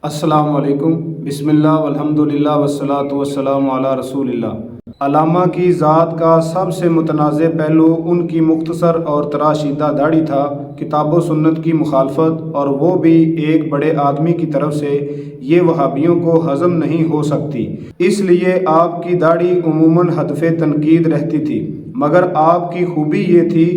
السلام علیکم، بسم اللہ والحمدللہ والصلاۃ والسلام علی رسول اللہ۔ علامہ کی ذات کا سب سے متنازع پہلو ان کی مختصر اور تراشیدہ داڑھی تھا۔ کتاب و سنت کی مخالفت، اور وہ بھی ایک بڑے آدمی کی طرف سے، یہ وہابیوں کو ہضم نہیں ہو سکتی، اس لیے آپ کی داڑھی عموماً ہدف تنقید رہتی تھی۔ مگر آپ کی خوبی یہ تھی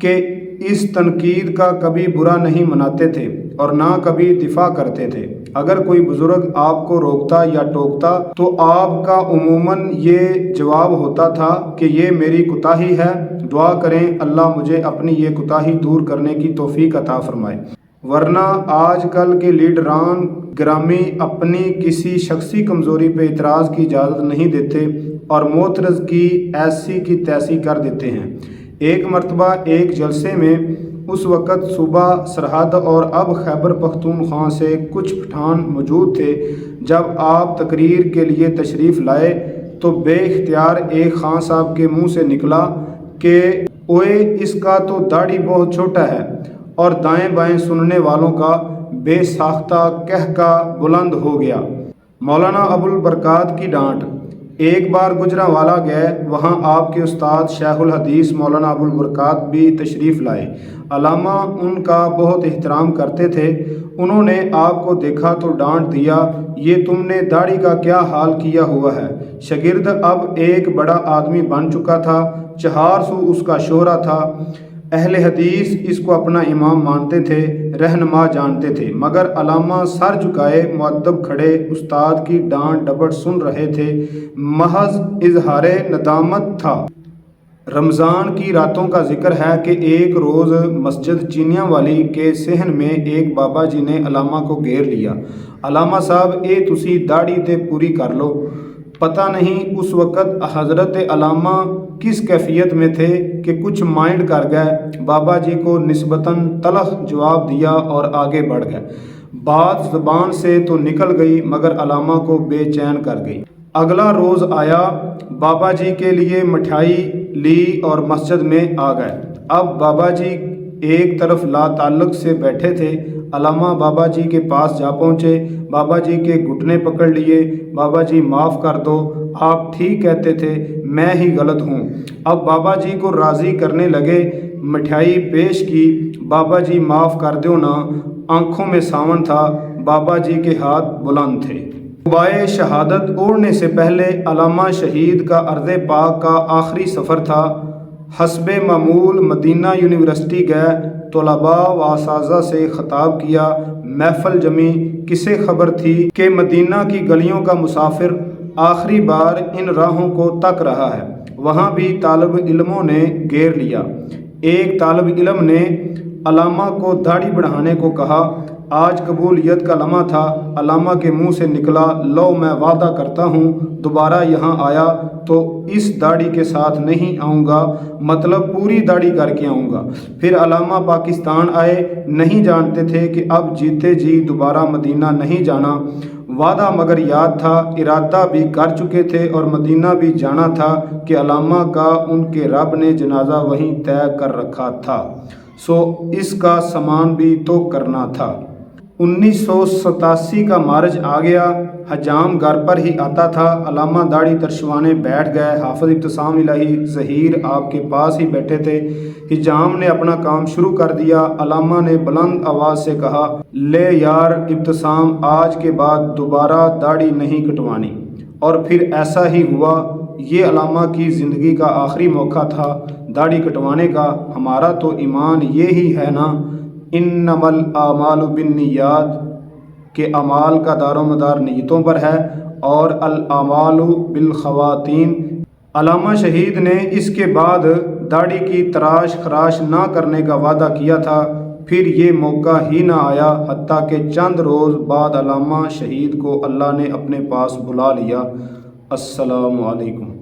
کہ اس تنقید کا کبھی برا نہیں مناتے تھے اور نہ کبھی دفاع کرتے تھے۔ اگر کوئی بزرگ آپ کو روکتا یا ٹوکتا تو آپ کا عموماً یہ جواب ہوتا تھا کہ یہ میری کوتاہی ہے، دعا کریں اللہ مجھے اپنی یہ کوتاہی دور کرنے کی توفیق عطا فرمائے۔ ورنہ آج کل کے لیڈران گرامی اپنی کسی شخصی کمزوری پہ اعتراض کی اجازت نہیں دیتے اور معترض کی ایسی کی تیسی کر دیتے ہیں۔ ایک مرتبہ ایک جلسے میں، اس وقت صوبہ سرحد اور اب خیبر پختونخوا سے کچھ پٹھان موجود تھے، جب آپ تقریر کے لیے تشریف لائے تو بے اختیار ایک خان صاحب کے منہ سے نکلا کہ اوئے اس کا تو داڑھی بہت چھوٹا ہے، اور دائیں بائیں سننے والوں کا بے ساختہ قہقہ بلند ہو گیا۔ مولانا ابو البرکات کی ڈانٹ۔ ایک بار گجرانوالہ گئے، وہاں آپ کے استاد شیخ الحدیث مولانا ابو البرکات بھی تشریف لائے۔ علامہ ان کا بہت احترام کرتے تھے۔ انہوں نے آپ کو دیکھا تو ڈانٹ دیا، یہ تم نے داڑھی کا کیا حال کیا ہوا ہے؟ شاگرد اب ایک بڑا آدمی بن چکا تھا، 400 اس کا شہرہ تھا، اہل حدیث اس کو اپنا امام مانتے تھے، رہنما جانتے تھے، مگر علامہ سر جھکائے مؤدب کھڑے استاد کی ڈانٹ ڈپٹ سن رہے تھے۔ محض اظہار ندامت تھا۔ رمضان کی راتوں کا ذکر ہے کہ ایک روز مسجد چینیاں والی کے صحن میں ایک بابا جی نے علامہ کو گھیر لیا۔ علامہ صاحب اے تسی داڑھی تے پوری کر لو۔ پتہ نہیں اس وقت حضرت علامہ کس کیفیت میں تھے کہ کچھ مائنڈ کر گئے، بابا جی کو نسبتاً تلخ جواب دیا اور آگے بڑھ گئے۔ بات زبان سے تو نکل گئی مگر علامہ کو بے چین کر گئی۔ اگلا روز آیا، بابا جی کے لیے مٹھائی لی اور مسجد میں آ گئے۔ اب بابا جی ایک طرف لا تعلق سے بیٹھے تھے۔ علامہ بابا جی کے پاس جا پہنچے، بابا جی کے گھٹنے پکڑ لیے، بابا جی معاف کر دو، آپ ٹھیک کہتے تھے، میں ہی غلط ہوں۔ اب بابا جی کو راضی کرنے لگے، مٹھائی پیش کی، بابا جی معاف کر دو نا۔ آنکھوں میں ساون تھا، بابا جی کے ہاتھ بلند تھے۔ قبائے شہادت اوڑھنے سے پہلے علامہ شہید کا ارض پاک کا آخری سفر تھا۔ حسب معمول مدینہ یونیورسٹی گئے، طلباء و اساتذہ سے خطاب کیا، محفل جمی۔ کسے خبر تھی کہ مدینہ کی گلیوں کا مسافر آخری بار ان راہوں کو تک رہا ہے؟ وہاں بھی طالب علموں نے گھیر لیا۔ ایک طالب علم نے علامہ کو داڑھی بڑھانے کو کہا۔ آج قبولیت کا لمحہ تھا۔ علامہ کے منہ سے نکلا، لو میں وعدہ کرتا ہوں دوبارہ یہاں آیا تو اس داڑھی کے ساتھ نہیں آؤں گا، مطلب پوری داڑھی کر کے آؤں گا۔ پھر علامہ پاکستان آئے، نہیں جانتے تھے کہ اب جیتے جی دوبارہ مدینہ نہیں جانا۔ وعدہ مگر یاد تھا، ارادہ بھی کر چکے تھے اور مدینہ بھی جانا تھا کہ علامہ کا ان کے رب نے جنازہ وہیں طے کر رکھا تھا، سو اس کا سامان بھی تو کرنا تھا۔ 1987 کا مارچ آ گیا، حجام گھر پر ہی آتا تھا۔ علامہ داڑھی ترشوانے بیٹھ گئے، حافظ ابتسام الہی ظہیر آپ کے پاس ہی بیٹھے تھے۔ حجام نے اپنا کام شروع کر دیا۔ علامہ نے بلند آواز سے کہا، لے یار ابتسام، آج کے بعد دوبارہ داڑھی نہیں کٹوانی۔ اور پھر ایسا ہی ہوا۔ یہ علامہ کی زندگی کا آخری موقع تھا داڑھی کٹوانے کا۔ ہمارا تو ایمان یہی ہے نا، انما الاعمال بالنیات، کہ اعمال کا دار و مدار نیتوں پر ہے، اور الاعمال بالخواتین۔ علامہ شہید نے اس کے بعد داڑھی کی تراش خراش نہ کرنے کا وعدہ کیا تھا، پھر یہ موقع ہی نہ آیا، حتیٰ کہ چند روز بعد علامہ شہید کو اللہ نے اپنے پاس بلا لیا۔ السلام علیکم۔